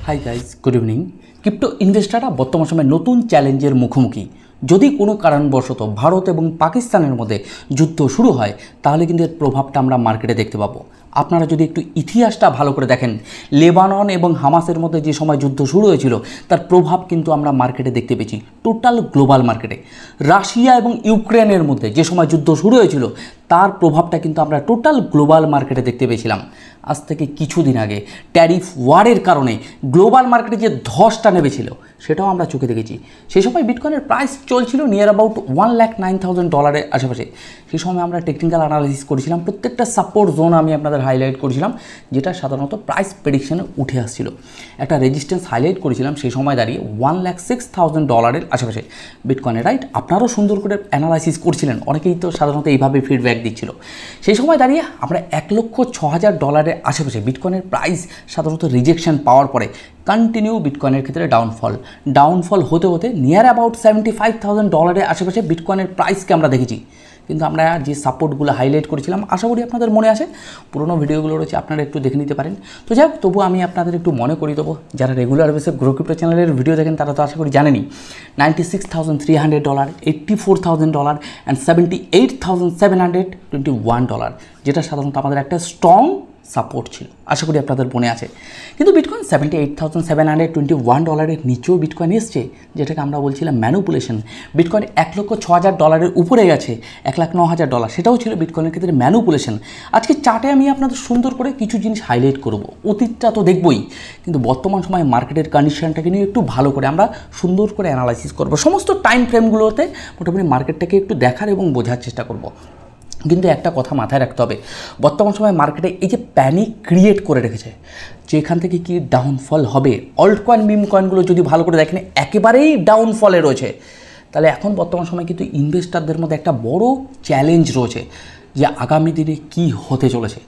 Hi guys, good evening. Crypto ইনভেস্টাররা বর্তমান সময়ে নতুন চ্যালেঞ্জের মুখোমুখি। যদি কোনো কারণবশত ভারত এবং পাকিস্তানের মধ্যে যুদ্ধ শুরু হয় তাহলে কিন্তু এর প্রভাবটা আমরা মার্কেটে দেখতে পাবো। আপনারা যদি একটু ইতিহাসটা ভালো করে দেখেন, লেবানন এবং হামাসের মধ্যে যে সময় যুদ্ধ শুরু হয়েছিল তার প্রভাব কিন্তু আমরা মার্কেটে দেখতে পেয়েছি, টোটাল গ্লোবাল মার্কেটে। রাশিয়া এবং ইউক্রেনের মধ্যে যে সময় যুদ্ধ শুরু হয়েছিল তার প্রভাবটা কিন্তু আমরা টোটাল গ্লোবাল মার্কেটে দেখতে পেয়েছিলাম। আজ থেকে কিছুদিন আগে ট্যারিফ ওয়ারের কারণে গ্লোবাল মার্কেটে যে ধসটা নেমেছিল সেটাও আমরা চোখে দেখেছি। সেই সময় বিটকয়েনের প্রাইস চলছিল নিয়ার অ্যাবাউট $1,09,000 আশেপাশে। সেই সময় আমরা টেকনিক্যাল অ্যানালাইসিস করেছিলাম, প্রত্যেকটা সাপোর্ট জোন আমি আপনাদের হাইলাইট করেছিলাম, যেটা সাধারণত প্রাইস প্রেডিকশনে উঠে আসছিল। একটা রেজিস্ট্যান্স হাইলাইট করেছিলাম সেই সময় দাঁড়িয়ে $1,06,000 আশেপাশে বিটকয়েনের, রাইট? আপনারাও সুন্দর করে অ্যানালাইসিস করছিলেন, অনেকেই তো সাধারণত এইভাবে ফিডব্যাক দিচ্ছিল। সেই সময় দাঁড়িয়ে আমরা $1,06,000 আশেপাশে বিটকয়েনের প্রাইস সাধারণত রিজেকশন পাওয়ার পরে কন্টিনিউ বিটকয়েনের ক্ষেত্রে ডাউনফল হতে হতে নিয়ার অ্যাবাউট $75,000 আশেপাশে বিটকয়েনের প্রাইসকে আমরা দেখেছি। কিন্তু আমরা যে সাপোর্টগুলো হাইলাইট করেছিলাম আশা করি আপনাদের মনে আছে, পুরোনো ভিডিওগুলো রয়েছে, আপনারা একটু দেখে নিতে পারেন। তো যাই হোক, তবু আমি আপনাদের একটু মনে করিয়ে দেবো, যারা রেগুলার বেসে গ্রো ক্রিপ্টো চ্যানেলের ভিডিও দেখেন তারা তো আশা করি জানেনই। $96,300, $84,000 অ্যান্ড $78,721, যেটা সাধারণত আমাদের একটা স্ট্রং সাপোর্ট ছিল, আশা করি আপনাদের মনে আছে। কিন্তু বিটকয়েন $78,721 নিচেও বিটকয়েন এসছে, যেটাকে আমরা বলছিলাম ম্যানুপুলেশন। বিটকয়েন $1,06,000 উপরে গেছে, $1,09,000, সেটাও ছিল বিটকয়েনের ক্ষেত্রে ম্যানুপুলেশন। আজকে চার্টে আমি আপনাদের সুন্দর করে কিছু জিনিস হাইলাইট করব। অতীতটা তো দেখবই, কিন্তু বর্তমান সময়ে মার্কেটের কন্ডিশনটাকে নিয়ে একটু ভালো করে আমরা সুন্দর করে অ্যানালাইসিস করব। সমস্ত টাইম ফ্রেমগুলোতে মোটামুটি মার্কেটটাকে একটু দেখার এবং বোঝার চেষ্টা করব। কিন্তু একটা কথা মাথায় রাখতে হবে, বর্তমান সময় মার্কেটে এই যে প্যানিক ক্রিয়েট করে রেখেছে, যে এখান থেকে কি ডাউনফল হবে, অল্ট কয়েন মিম কয়েনগুলো যদি ভালো করে দেখেন একেবারেই ডাউনফলে রয়েছে, তাহলে এখন বর্তমান সময় কিন্তু ইনভেস্টারদের মধ্যে একটা বড় চ্যালেঞ্জ রয়েছে যে আগামী দিনে কি হতে চলেছে।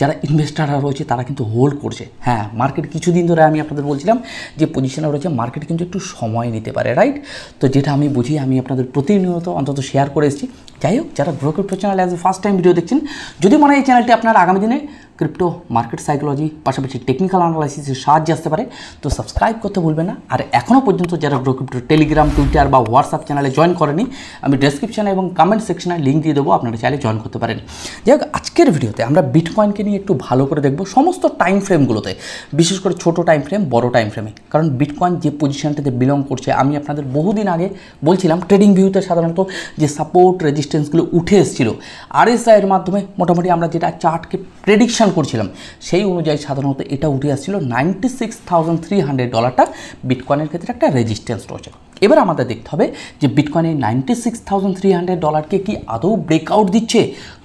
যারা ইনভেস্টাররা রয়েছে তারা কিন্তু হোল্ড করছে। হ্যাঁ, মার্কেট কিছুদিন ধরে আমি আপনাদের বলছিলাম যে পজিশনে রয়েছে, মার্কেট কিন্তু একটু সময় নিতে পারে, রাইট? তো যেটা আমি বুঝি আমি আপনাদের প্রতিনিয়ত অন্তত শেয়ার করে এসেছি। যাই হোক, যারা grow crypto channel as a first time video দেখছেন, যদি মনে হয় এই চ্যানেলটি আপনার আগামী দিনে ক্রিপ্টো মার্কেট সাইকোলজি পাশাপাশি টেকনিক্যাল অ্যানালাইসিসের সাহায্যে আসতে পারে, তো সাবস্ক্রাইব করতে ভুলবেন না। আর এখনও পর্যন্ত যারা গ্রো ক্রিপ্টো টেলিগ্রাম, টুইটার বা হোয়াটসঅ্যাপ চ্যানেলে জয়েন করেনি, আমি ডেসক্রিপশনে এবং কমেন্ট সেকশনে লিঙ্ক দিয়ে দেবো, আপনারা চাইলে জয়েন করতে পারেন। যাই হোক, আজকের ভিডিওতে আমরা বিটকয়েনকে নিয়ে একটু ভালো করে দেখব সমস্ত টাইম ফ্রেমগুলোতে, বিশেষ করে ছোটো টাইম ফ্রেম, বড় টাইম ফ্রেমে। কারণ বিটকয়েন যে পজিশনটাতে বিলং করছে, আমি আপনাদের বহুদিন আগে বলছিলাম ট্রেডিং ভিউতে সাধারণত যে সাপোর্ট রেজিস্ট্যান্সগুলো উঠে এসেছিলো আরএসআইয়ের মাধ্যমে, মোটামুটি আমরা যেটা চার্টকে প্রেডিকশান করছিলাম সেই অনুযায়ী সাধারণত এটা উঠে আসছিল $96,300 বিটকয়েনের ক্ষেত্রে একটা রেজিস্ট্যান্স রয়েছে। এবার আমাদের দেখতে হবে যে বিটকয়েন এই $96,300 কি আদৌ ব্রেকআউট দিচ্ছে।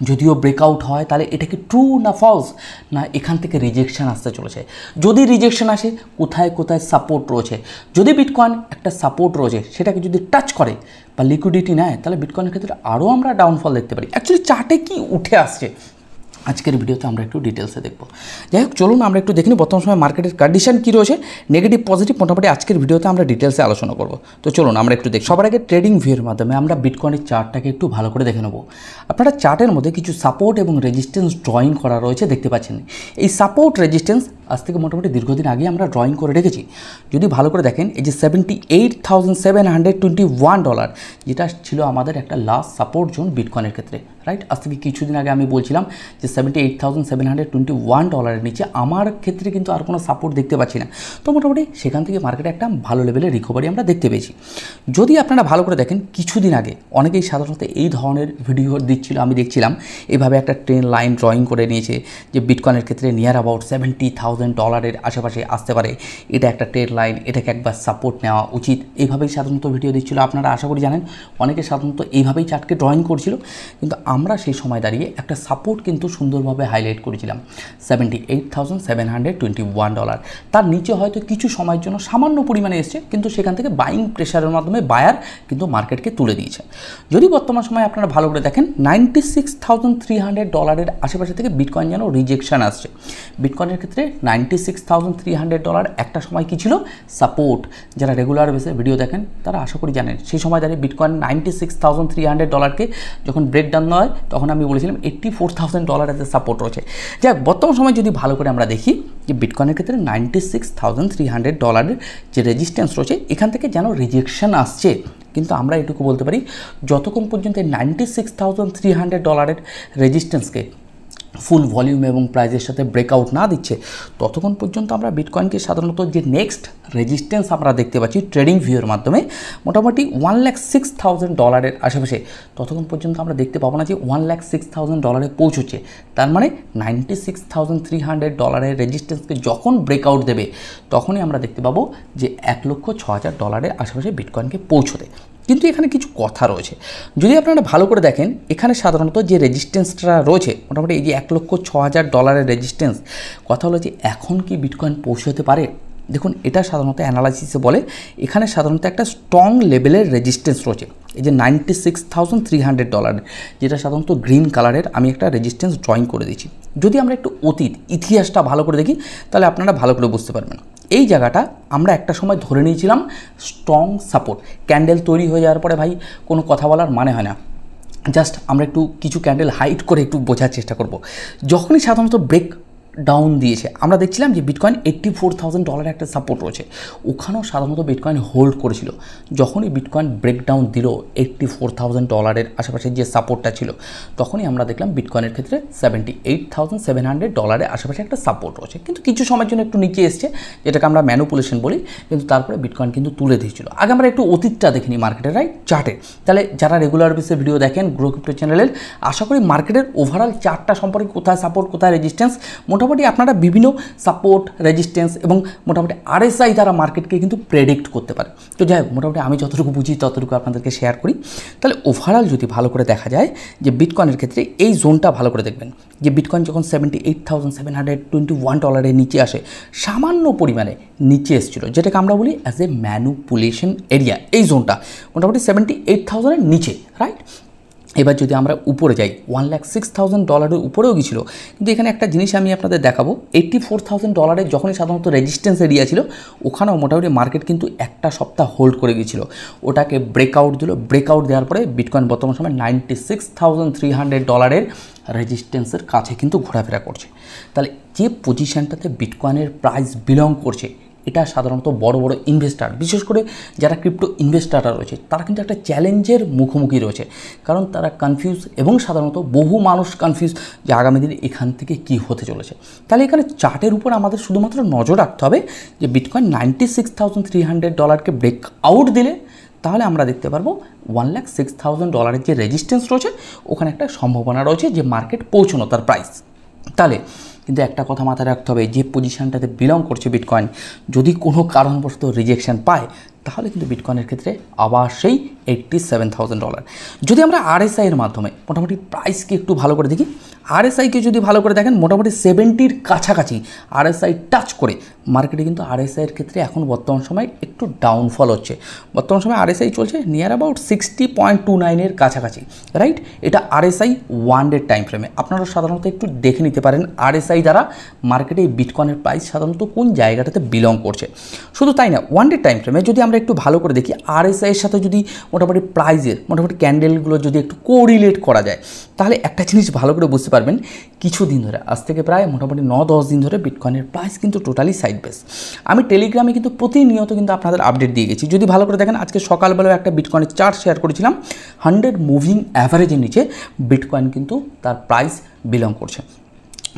যদিও ব্রেকআউট হয় তাহলে এটা কি ট্রু না ফলস, না এখান থেকে রিজেকশন আসতে চলেছে। যদি রিজেকশন আসে, কোথায় কোথায় সাপোর্ট রয়েছে, যদি বিটকয়েন একটা সাপোর্ট রয়েছে সেটাকে যদি টাচ করে বা লিকুইডিটি নেয়, তাহলে বিটকয়েনের ক্ষেত্রে আরও আমরা ডাউনফল দেখতে পারি। অ্যাকচুয়ালি চার্টে কি উঠে আসছে আজকের ভিডিওতে আমরা একটু ডিটেলসে দেখব। যাই হোক, চলুন আমরা একটু দেখি বর্তমান সময় মার্কেটের কন্ডিশন কী রয়েছে, নেগেটিভ পজিটিভ, মোটামুটি আজকের ভিডিওতে আমরা ডিটেলসে আলোচনা করব। তো চলুন আমরা একটু দেখি। সবার আগে ট্রেডিং ভিউয়ের মাধ্যমে আমরা বিটকয়েনের চার্টটাকে একটু ভালো করে দেখে নেব। আপনারা চার্টের মধ্যে কিছু সাপোর্ট এবং রেজিস্ট্যান্স ড্রয়িং করা রয়েছে, দেখতে পাচ্ছেন। এই সাপোর্ট রেজিস্ট্যান্স আজ থেকে মোটামুটি দীর্ঘদিন আগে আমরা ড্রয়িং করে রেখেছি। যদি ভালো করে দেখেন, এই যে $78,721, যেটা ছিল আমাদের একটা লাস্ট সাপোর্ট জোন বিটকয়েনের ক্ষেত্রে, রাইট? আজ থেকে কিছুদিন আগে আমি বলছিলাম যে $78,721 নিচে আমার ক্ষেত্রে কিন্তু আর কোনো সাপোর্ট দেখতে পাচ্ছি না। তো মোটামুটি সেখান থেকে মার্কেটে একটা ভালো লেভেলের রিকভারি আমরা দেখতে পেয়েছি। যদি আপনারা ভালো করে দেখেন, কিছুদিন আগে অনেকেই সাধারণত এই ধরনের ভিডিও দিচ্ছিল, আমি দেখছিলাম এভাবে একটা ট্রেন লাইন ড্রয়িং করে নিয়েছে যে বিটকয়েনের ক্ষেত্রে নিয়ার অ্যাবাউট $70,000 আশেপাশে আসতে পারে, এটা একটা ট্রেন লাইন, এটাকে একবার সাপোর্ট নেওয়া উচিত, এইভাবেই সাধারণত ভিডিও দিচ্ছিল। আপনারা আশা করি জানেন অনেকে সাধারণত এইভাবেই চার্টকে ড্রয়িং করছিল, কিন্তু আমরা সেই সময় দাঁড়িয়ে একটা সাপোর্ট কিন্তু সুন্দরভাবে হাইলাইট করেছিলাম $78,721। তার নিচে হয়তো কিছু সময়ের জন্য সামান্য পরিমাণে এসছে, কিন্তু সেখান থেকে বাইং প্রেশারের মাধ্যমে বায়ার কিন্তু মার্কেটকে তুলে দিয়েছে। যদি বর্তমান সময় আপনারা ভালো করে দেখেন, $96,300 আশেপাশে থেকে বিটকয়েন যেন রিজেকশন আসছে। বিটকয়েনের ক্ষেত্রে $96,300 একটা সময় কি ছিল, সাপোর্ট। যারা রেগুলার বেসে ভিডিও দেখেন তারা আশা করি জানেন সেই সময় দাঁড়িয়ে বিটকয়েন $96,300কে যখন ব্রেকডাউন হয় হয় তখন আমি বলেছিলাম $84,000 এর সাপোর্ট রয়েছে। যাক, বর্তমান সময় যদি ভালো করে আমরা দেখি যে বিটকয়েনের ক্ষেত্রে $96,300 যে রেজিস্ট্যান্স রয়েছে এখান থেকে যেন রিজেকশন আসছে, কিন্তু আমরা এটুকু বলতে পারি যতক্ষণ পর্যন্ত $96,300 রেজিস্ট্যান্সকে ফুল ভলিউম এবং প্রাইজের সাথে ব্রেকআউট না দিচ্ছে ততক্ষণ পর্যন্ত আমরা বিটকয়েনকে সাধারণত যে নেক্সট রেজিস্ট্যান্স আমরা দেখতে পাচ্ছি ট্রেডিং ভিউয়ের মাধ্যমে মোটামুটি $106,000 আশেপাশে, ততক্ষণ পর্যন্ত আমরা দেখতে পাবো না যে $106,000 পৌঁছচ্ছে। তার মানে $96,300 রেজিস্ট্যান্সকে যখন ব্রেকআউট দেবে তখনই আমরা দেখতে পাবো যে $1,06,000 আশেপাশে বিটকয়েনকে পৌঁছতে। কিন্তু এখানে কিছু কথা রয়েছে, যদি আপনারা ভালো করে দেখেন এখানে সাধারণত যে রেজিস্ট্যান্সটা রয়েছে মোটামুটি এই যে $1,06,000 রেজিস্ট্যান্স, কথা হলো যে এখন কি বিটকয়েন পৌঁছতে পারে? দেখুন, এটা সাধারণত অ্যানালাইসিসে বলে এখানে সাধারণত একটা স্ট্রং লেভেলের রেজিস্ট্যান্স রয়েছে, এই যে $96,300 যেটা সাধারণত গ্রিন কালারের আমি একটা রেজিস্ট্যান্স ড্রয়িং করে দিচ্ছি। যদি আমরা একটু ইতিহাসটা ভালো করে দেখি তাহলে আপনারা ভালো করে বুঝতে পারবেন। এই জায়গাটা আমরা একটা সময় ধরে নিয়েছিলাম স্ট্রং সাপোর্ট, ক্যান্ডেল তৈরি হয়ে যাওয়ার পরে ভাই কোনো কথা বলার মানে হয় না, জাস্ট আমরা একটু কিছু ক্যান্ডেল হাইট করে একটু বোঝার চেষ্টা করব। যখনই সাধারণত ব্রেক ডাউন দিয়েছে আমরা দেখছিলাম যে বিটকয়েন $84,000 একটা সাপোর্ট রয়েছে, ওখানেও সাধারণত বিটকয়েন হোল্ড করেছিল। যখনই বিটকয়েন ব্রেকডাউন দিল $84,000 আশেপাশে যে সাপোর্টটা ছিল তখনই আমরা দেখলাম বিটকয়েনের ক্ষেত্রে $78,700 আশেপাশে একটা সাপোর্ট রয়েছে, কিন্তু কিছু সময়ের জন্য একটু নিচে এসছে, যেটাকে আমরা ম্যানুপুলেশন বলি, কিন্তু তারপরে বিটকয়েন কিন্তু তুলে দিয়েছিল। আগে আমরা একটু অতীতটা দেখিনি মার্কেটের, রাইট, চার্টে। তাহলে যারা রেগুলার বেসে ভিডিও দেখেন গ্রো ক্রিপ্টো চ্যানেলের, আশা করি মার্কেটের ওভারঅল চার্টটা সম্পর্কে কোথায় সাপোর্ট কোথায় রেজিস্ট্যান্স মোটামুটি আপনারা বিভিন্ন সাপোর্ট রেজিস্ট্যান্স এবং মোটামুটি RSI দ্বারা মার্কেটকে কিন্তু প্রেডিক্ট করতে পারে। তো যাই হোক, মোটামুটি আমি যতটুকু বুঝি ততটুকু আপনাদেরকে শেয়ার করি। তাহলে ওভারঅল যদি ভালো করে দেখা যায় যে বিটকয়েনের ক্ষেত্রে এই জোনটা ভালো করে দেখবেন যে বিটকয়েন যখন $78,721 নিচে আসে, সামান্য পরিমাণে নিচে এসেছিলো, যেটাকে আমরা বলি অ্যাজ এ ম্যানুপুলেশন এরিয়া। এই জোনটা মোটামুটি 78,000 নিচে, রাইট। এবার যদি আমরা উপরে যাই $106,000 উপরেও গিয়েছিল, কিন্তু এখানে একটা জিনিস আমি আপনাদের দেখাবো, $84,000 যখনই সাধারণত রেজিস্ট্যান্স এরিয়া ছিল ওখানেও মোটামুটি মার্কেট কিন্তু একটা সপ্তাহ হোল্ড করে গিয়েছিল, ওটাকে ব্রেকআউট দিল। ব্রেকআউট দেওয়ার পরে বিটকয়েন বর্তমান সময় $96,300 রেজিস্ট্যান্সের কাছে কিন্তু ঘোরাফেরা করছে। তাহলে যে পজিশানটাতে বিটকয়েনের প্রাইস বিলং করছে এটা সাধারণত বড় বড় ইনভেস্টার, বিশেষ করে যারা ক্রিপ্টো ইনভেস্টাররা রয়েছে তারা কিন্তু একটা চ্যালেঞ্জের মুখোমুখি রয়েছে, কারণ তারা কনফিউজ এবং সাধারণত বহু মানুষ কনফিউজ যে আগামী দিনে এখান থেকে কি হতে চলেছে। তাহলে এখানে চার্টের উপর আমাদের শুধুমাত্র নজর রাখতে হবে যে বিটকয়েন $96,300কে ব্রেক আউট দিলে তাহলে আমরা দেখতে পারবো $106,000 যে রেজিস্ট্যান্স রয়েছে ওখানে একটা সম্ভাবনা রয়েছে যে মার্কেট পৌঁছানো তার প্রাইস। তাহলে কিন্তু একটা কথা মাথায় রাখতে হবে, যে পজিশানটাতে বিলং করছে বিটকয়েন যদি কোনো কারণবশত রিজেকশন পায় তাহলে কিন্তু বিটকয়েনের ক্ষেত্রে আবার সেই $87,000। যদি আমরা RSI এর মাধ্যমে মোটামুটি প্রাইসকে একটু ভালো করে দেখি, RSIকে যদি ভালো করে দেখেন মোটামুটি 70-র কাছাকাছি RSI টাচ করে মার্কেটে কিন্তু RSI এর ক্ষেত্রে এখন বর্তমান সময় একটু ডাউনফল হচ্ছে। বর্তমান সময় RSI চলছে নিয়ার অ্যাবাউট 60.29-এর কাছাকাছি, রাইট। এটা RSI 1 ডে টাইম ফ্রেমে। আপনারা সাধারণত একটু দেখে নিতে পারেন RSI দ্বারা মার্কেটে বিটকয়েনের প্রাইস সাধারণত কোন জায়গাটাতে বিলং করছে। শুধু তাই না, 1 ডে টাইম ফ্রেমে যদি আমরা একটু ভালো করে দেখি RSI এর সাথে যদি মোটামুটি প্রাইজের মোটামুটি ক্যান্ডেলগুলো যদি একটু কোরিলেট করা যায় তাহলে একটা জিনিস ভালো করে বুঝতে পারবেন, কিছুদিন ধরে আজ থেকে প্রায় মোটামুটি 9-10 দিন ধরে বিটকয়েনের প্রাইস কিন্তু টোটালি সাইড বেস। আমি টেলিগ্রামে কিন্তু প্রতিনিয়ত কিন্তু আপনাদের আপডেট দিয়ে গেছি। যদি ভালো করে দেখেন আজকে সকালবেলাও একটা বিটকয়েনের চার্ট শেয়ার করেছিলাম, 100 মুভিং অ্যাভারেজের নিচে বিটকয়েন কিন্তু তার প্রাইস বিলং করছে।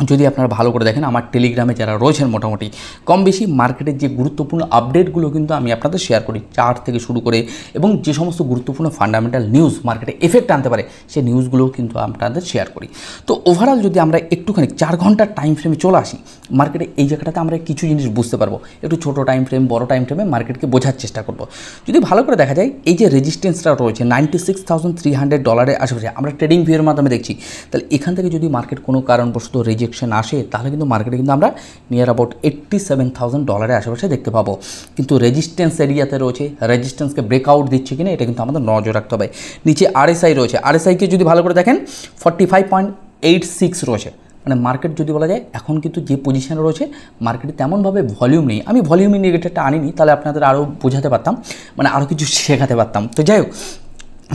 যদি আপনারা ভালো করে দেখেন আমার টেলিগ্রামে যারা রয়েছেন মোটামুটি কম বেশি মার্কেটের যে গুরুত্বপূর্ণ আপডেটগুলো কিন্তু আমি আপনাদের শেয়ার করি, চার্ট থেকে শুরু করে এবং যে সমস্ত গুরুত্বপূর্ণ ফান্ডামেন্টাল নিউজ মার্কেটে এফেক্ট আনতে পারে সেই নিউজগুলোও কিন্তু আপনাদের শেয়ার করি। তো ওভারঅল যদি আমরা একটুখানি 4 ঘন্টার টাইম ফ্রেমে চলে আসি মার্কেটে, এই জায়গাটাতে আমরা কিছু জিনিস বুঝতে পারবো। একটু ছোটো টাইম ফ্রেম বড় টাইম ফ্রেমে মার্কেটকে বোঝার চেষ্টা করব। যদি ভালো করে দেখা যায় এই যে রেজিস্ট্যান্সটা রয়েছে $96,300 আশেপাশে আমরা ট্রেডিং ভিউয়ের মাধ্যমে দেখছি, তাহলে এখান থেকে যদি মার্কেট কোনো কারণবশত রিজেকশন আসে তাহলে কিন্তু মার্কেটে কিন্তু আমরা নিয়ার অ্যাবাউট $87,000 আশেপাশে দেখতে পাবো। কিন্তু রেজিস্ট্যান্স এরিয়াতে রয়েছে, রেজিস্ট্যান্সকে ব্রেকআউট দিচ্ছে কিনা এটা কিন্তু আমাদের নজর রাখতে হবে। নিচে RSI রয়েছে, RSIকে যদি ভালো করে দেখেন 45.86 রয়েছে, মানে মার্কেট যদি বলা যায় এখন কিন্তু যে পজিশানে রয়েছে মার্কেটে তেমনভাবে ভলিউম নেই। আমি ভলিউম ইন্ডিকেটরটা আনিনি, তাহলে আপনাদের আরও বোঝাতে পারতাম, মানে আরও কিছু শেখাতে পারতাম। তো যাই হোক,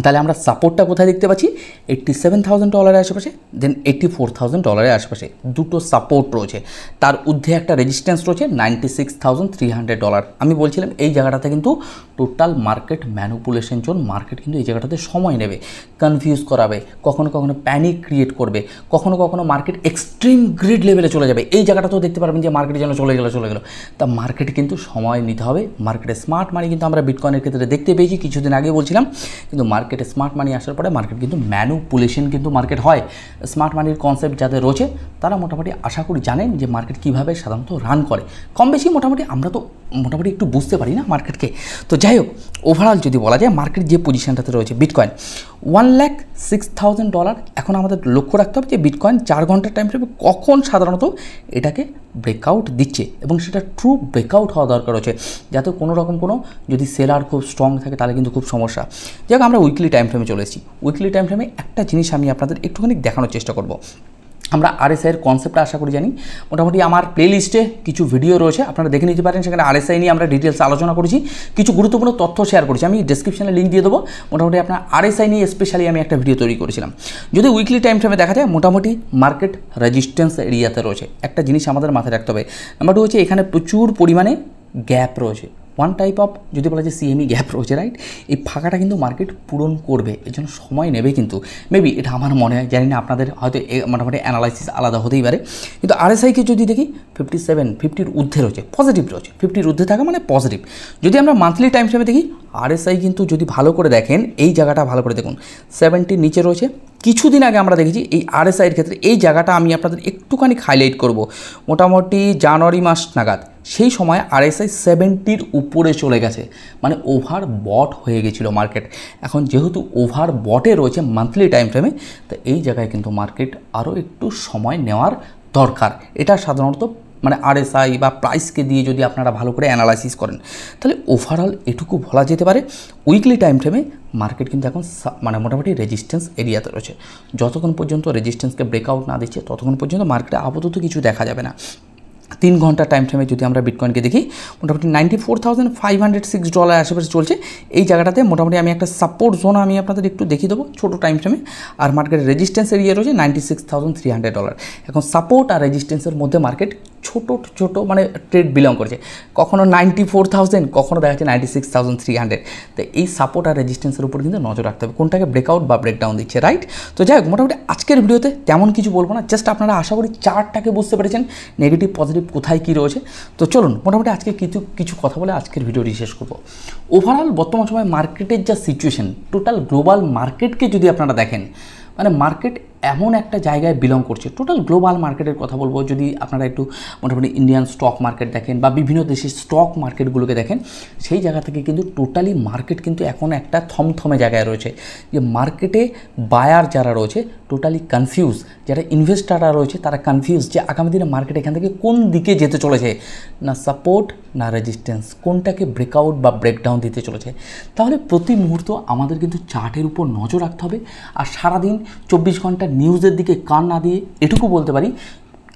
তাহলে আমরা সাপোর্টটা কোথায় দেখতে পাচ্ছি, $87,000 আশেপাশে, দেন $84,000 আশেপাশে দুটো সাপোর্ট রয়েছে। তার ঊর্ধ্বে একটা রেজিস্ট্যান্স রয়েছে $96,300। আমি বলছিলাম এই জায়গাটাতে কিন্তু total market manipulation zone. Market কিন্তু এই জায়গাটাতে সময় নেবে, কনফিউজ করাবে, কখনো কখনো প্যানিক ক্রিয়েট করবে, কখনো কখনো মার্কেট এক্সট্রিম গ্রিড লেভেলে চলে যাবে। এই জায়গাটাতেও দেখতে পারবেন যে মার্কেট যেন চলে গেল। তা মার্কেটে কিন্তু সময় নিতে হবে। মার্কেটে স্মার্ট মানি কিন্তু আমরা বিটকয়েনের ক্ষেত্রে দেখতে পেয়েছি, কিছুদিন আগে বলছিলাম, কিন্তু মার্কেটে স্মার্ট মানি আসার পরে মার্কেট কিন্তু ম্যানিপুলেশন কিন্তু মার্কেট হয়। স্মার্ট মানির কনসেপ্ট যাদের রয়েছে তারা মোটামুটি আশা করি জানেন যে মার্কেট কীভাবে সাধারণত রান করে। কম বেশি মোটামুটি আমরা তো মোটামুটি একটু বুঝতে পারি না মার্কেটকে। তো যাই হোক, ওভারঅল যদি বলা যায় মার্কেট যে পজিশনটাতে রয়েছে বিটকয়েন $1,06,000, এখন আমাদের লক্ষ্য রাখতে হবে যে বিটকয়েন 4 ঘন্টার টাইম ফ্রেমে কখন সাধারণত এটাকে ব্রেকআউট দিচ্ছে, এবং সেটা ট্রু ব্রেকআউট হওয়া দরকার হচ্ছে, যাতে কোনো রকম কোনো যদি সেলার খুব স্ট্রং থাকে তাহলে কিন্তু খুব সমস্যা। যাই হোক, আমরা উইকলি টাইম ফ্রেমে চলে এসেছি। উইকলি টাইম ফ্রেমে একটা জিনিস আমি আপনাদের একটুখানি দেখানোর চেষ্টা করব। আমরা আরএসআইয়ের কনসেপ্টটা আশা করি জানি। মোটামুটি আমার প্লেলিস্টে কিছু ভিডিও রয়েছে, আপনারা দেখে নিতে পারেন। সেখানে আরএসআই নিয়ে আমরা ডিটেলস আলোচনা করেছি, কিছু গুরুত্বপূর্ণ তথ্য শেয়ার করেছি। আমি ডেসক্রিপশনে লিঙ্ক দিয়ে দেবো। মোটামুটি আপনার আরএসআই নিয়ে স্পেশালি আমি একটা ভিডিও তৈরি করেছিলাম। যদি উইকলি টাইম ফ্রেমে দেখা যায় মোটামুটি মার্কেট রেজিস্ট্যান্স এরিয়াতে রয়েছে। একটা জিনিস আমাদের মাথায় রাখতে হবে, নাম্বার 2 হচ্ছে এখানে প্রচুর পরিমাণে গ্যাপ রয়েছে। ওয়ান টাইপ অফ যদি বলা যায় সিএমই গ্যাপ রয়েছে, রাইট? এই ফাঁকাটা কিন্তু মার্কেট পূরণ করবে, এর জন্য সময় নেবে কিন্তু। মেবি এটা আমার মনে হয়, জানি না, আপনাদের হয়তো মোটামুটি অ্যানালাইসিস আলাদা হতেই পারে। কিন্তু আরএসআইকে যদি দেখি 50-50-র ঊর্ধ্বে রয়েছে, পজিটিভ রয়েছে। 50-র ঊর্ধ্বে থাকা মানে পজিটিভ। যদি আমরা মান্থলি টাইম ফ্রেমে দেখি আরএসআই কিন্তু যদি ভালো করে দেখেন, এই জায়গাটা ভালো করে দেখুন, 70-র নিচে রয়েছে। কিছুদিন আগে আমরা দেখেছি এই আরএসআইয়ের ক্ষেত্রে এই জায়গাটা আমি আপনাদের একটুখানি হাইলাইট করব, মোটামুটি জানুয়ারি মাস নাগাদ। সেই সময় আরএসআই 70-র উপরে চলে গেছে, মানে ওভার বট হয়ে গেছিলো মার্কেট। এখন যেহেতু ওভার বটে রয়েছে মান্থলি টাইম ফ্রেমে, তো এই জায়গায় কিন্তু মার্কেট আরও একটু সময় নেওয়ার দরকার। এটা সাধারণত মানে আরএসআই বা প্রাইসকে দিয়ে যদি আপনারা ভালো করে অ্যানালাইসিস করেন, তাহলে ওভারঅল এটুকু বলা যেতে পারে উইকলি টাইম ফ্রেমে মার্কেট কিন্তু এখন মানে মোটামুটি রেজিস্ট্যান্স এরিয়াতে রয়েছে। যতক্ষণ পর্যন্ত রেজিস্ট্যান্সকে ব্রেকআউট না দিচ্ছে ততক্ষণ পর্যন্ত মার্কেটে আপাতত কিছু দেখা যাবে না। 3 ঘন্টা টাইম ফ্রেমে যদি আমরা বিটকয়েনকে দেখি, মোটামুটি $94,506 আশেপাশে চলছে। এই জায়গাটাতে মোটামুটি আমি একটা সাপোর্ট জোন আমি আপনাদের একটু দেখিয়ে দেবো ছোটো টাইম ফ্রেমে। আর মার্কেটের রেজিস্ট্যান্স এরিয়া রয়েছে $96,300। এখন সাপোর্ট আর রেজিস্ট্যান্সের মধ্যে মার্কেট ছোট মানে ট্রেড বিলং করছে, কখনো 94,000, কখনো দেখা যাচ্ছে 96,300। তো এই সাপোর্ট আর রেজিস্ট্যান্সের উপর কিন্তু নজর রাখতে হবে, কোনটাকে ব্রেকআউট বা ব্রেকডাউন দিচ্ছে, রাইট? তো যাই হোক, মোটামুটি আজকের ভিডিওতে তেমন কিছু বলবো না, জাস্ট আপনারা আশা করি চার্টটাকে বুঝতে পেরেছেন, নেগেটিভ পজিটিভ কোথায় কী রয়েছে। তো চলুন মোটামুটি আজকে কিছু কথা বলে আজকের ভিডিওটি শেষ করবো। ওভারঅল বর্তমান সময় মার্কেটের যা সিচুয়েশন, টোটাল গ্লোবাল মার্কেটকে যদি আপনারা দেখেন, মানে মার্কেট এমন একটা জায়গায় বিলং করছে। টোটাল গ্লোবাল মার্কেটের কথা বলবো, যদি আপনারা একটু মোটামুটি ইন্ডিয়ান স্টক মার্কেট দেখেন বা বিভিন্ন দেশের স্টক মার্কেটগুলোকে দেখেন, সেই জায়গা থেকে কিন্তু টোটালি মার্কেট কিন্তু এখন একটা থমথমে জায়গায় রয়েছে। যে মার্কেটে বায়ার যারা রয়েছে টোটালি কনফিউজ, যারা ইনভেস্টাররা রয়েছে তারা কনফিউজ যে আগামী দিনে মার্কেট এখান থেকে কোন দিকে যেতে চলেছে, না সাপোর্ট না রেজিস্ট্যান্স, কোনটাকে ব্রেকআউট বা ব্রেকডাউন দিতে চলেছে। তাহলে প্রতি মুহূর্ত আমাদের কিন্তু চার্টের উপর নজর রাখতে হবে। আর সারাদিন 24 ঘন্টা নিউজের দিকে কান না দিয়ে এটুকু বলতে পারি,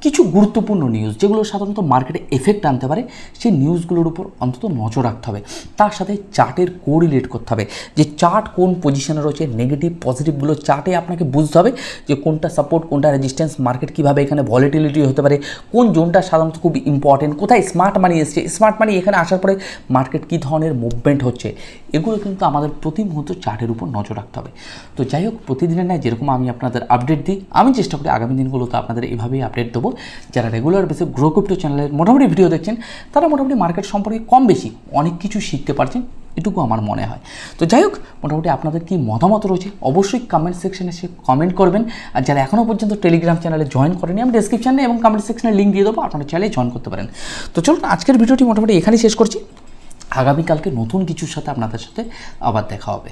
কিছু গুরুত্বপূর্ণ নিউজ যেগুলো সাধারণত মার্কেটে এফেক্ট আনতে পারে, সেই নিউজগুলোর উপর অন্তত নজর রাখতে হবে। তার সাথে চার্টের কোরিলেট করতে হবে, যে চার্ট কোন পজিশনে রয়েছে, নেগেটিভ পজিটিভগুলো চার্টে আপনাকে বুঝতে হবে যে কোনটা সাপোর্ট কোনটা রেজিস্ট্যান্স, মার্কেট কীভাবে এখানে ভলিটিলিটি হতে পারে, কোন জোনটা সাধারণত খুব ইম্পর্টেন্ট, কোথায় স্মার্ট মানি এসছে, স্মার্ট মানি এখানে আসার পরে মার্কেট কী ধরনের মুভমেন্ট হচ্ছে, এগুলো কিন্তু আমাদের প্রতি মুহূর্ত চার্টের উপর নজর রাখতে হবে। তো যাই হোক, প্রতিদিনের ন্যায় যেরকম আমি আপনাদের আপডেট দিই, আমি চেষ্টা করি আগামী দিনগুলোতে আপনাদের এভাবেই আপডেট দেবো। যারা রেগুলার বেসে গ্রো ক্রিপ্টো চ্যানেলের মোটামুটি ভিডিও দেখছেন, তারা মোটামুটি মার্কেট সম্পর্কে কম বেশি অনেক কিছু শিখতে পারছেন, এটুকু আমার মনে হয়। তো যাই হোক, মোটামুটি আপনাদের কি মতামত রয়েছে অবশ্যই কমেন্ট সেকশনে এসে কমেন্ট করবেন। আর যারা এখনও পর্যন্ত টেলিগ্রাম চ্যানেলে জয়েন করেনি, আমি ডেসক্রিপশনে এবং কমেন্ট সেকশনে লিঙ্ক দিয়ে দেবো, আপনারা চাইলে জয়েন করতে পারেন। তো চলুন আজকের ভিডিওটি মোটামুটি এখানেই শেষ করছি। আগামীকালকে নতুন কিছুর সাথে আপনাদের সাথে আবার দেখা হবে।